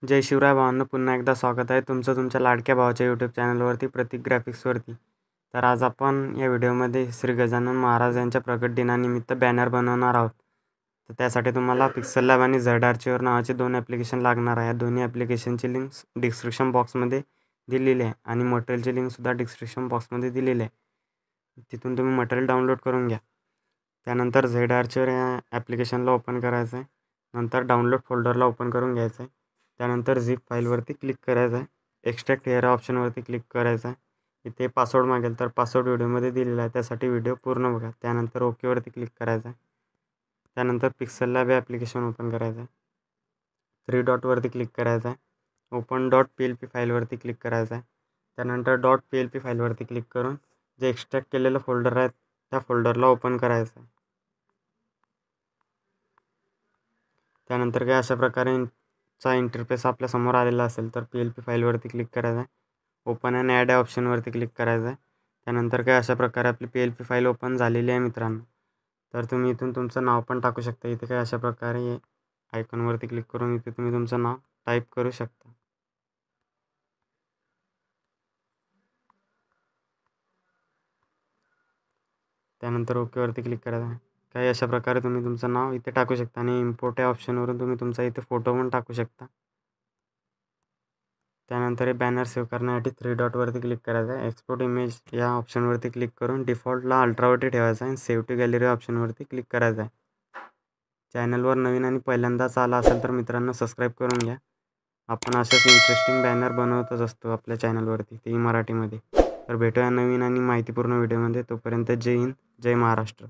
जय शिवराय भावांनो, पुन्हा एकदा स्वागत आहे तुमचं तुमच्या लाडक्या भावाच्या यूट्यूब चॅनलवरती प्रतीक ग्राफिक्सवरती। तर आज आपण या व्हिडिओमध्ये श्री गजानन महाराज यांच्या प्रकट दिनानिमित्त बॅनर बनवणार आहोत। तर त्यासाठी तुम्हाला पिक्सल लॅब आणि झेड आर्चिवर नावाचे दोन ॲप्लिकेशन लागणार आहे। दोन्ही ॲप्लिकेशनची लिंक्स डिस्क्रिप्शन बॉक्समध्ये दिलेली आहे आणि मटेरियलची लिंकसुद्धा डिस्क्रिप्शन बॉक्समध्ये दिलेली आहे। तिथून तुम्ही मटेरियल डाउनलोड करून घ्या। त्यानंतर झेड आर्चिवर या ॲप्लिकेशनला ओपन करायचं आहे। नंतर डाउनलोड फोल्डरला ओपन करून घ्यायचं आहे। त्यानंतर झिप फाईलवरती क्लिक करायचं आहे। एक्स्ट्रॅक्ट हेअर ऑप्शनवरती क्लिक करायचं आहे। इथे पासवर्ड मागेल तर पासवर्ड व्हिडिओमध्ये दिलेला आहे, त्यासाठी व्हिडिओ पूर्ण बघा। त्यानंतर ओकेवरती क्लिक करायचं आहे। त्यानंतर पिक्सल लॅब ॲप्लिकेशन ओपन करायचं आहे। 3 डॉटवरती क्लिक करायचं आहे। ओपन .plt फाईलवरती क्लिक करायचं आहे। त्यानंतर .plt फाईलवरती क्लिक करून जे एक्स्ट्रॅक्ट केलेलं फोल्डर आहे त्या फोल्डरला ओपन करायचं आहे। त्यानंतर काय अशा प्रकारे चा इंटरफेस आपल्या समोर आलेला असेल तर PLP फाईलवरती क्लिक करायचं आहे। ओपन अँड ॲड या ऑप्शनवरती क्लिक करायचं आहे। त्यानंतर काय अशा प्रकारे आपली PLP फाईल ओपन झालेली आहे मित्रांनो। तर तुम्ही इथून तुमचं नाव पण टाकू शकता। इथे काय अशा प्रकारे आयकॉनवरती क्लिक करून इथे तुम्ही तुमचं नाव टाईप करू शकता। त्यानंतर ओकेवरती क्लिक करायचं आहे। काही अशा प्रकारे तुम्ही तुमचं नाव इथे टाकू शकता आणि इम्पोर्ट या ऑप्शनवरून तुम्ही तुमचा इथे फोटो पण टाकू शकता। त्यानंतर हे बॅनर सेव्ह करण्यासाठी 3 डॉटवरती क्लिक करायचं आहे। एक्सपोर्ट इमेज या ऑप्शनवरती क्लिक करून डिफॉल्टला अल्ट्रावरती ठेवायचं आहे आणि सेव्ह टू गॅलरी ऑप्शनवरती क्लिक करायचं आहे। चॅनलवर नवीन आणि पहिल्यांदाच आला असेल तर मित्रांनो सबस्क्राईब करून घ्या। आपण अशाच इंटरेस्टिंग बॅनर बनवतच असतो आपल्या चॅनलवरती, तेही मराठीमध्ये। तर भेटूया नवीन आणि माहितीपूर्ण व्हिडिओमध्ये। तोपर्यंत जय हिंद, जय महाराष्ट्र।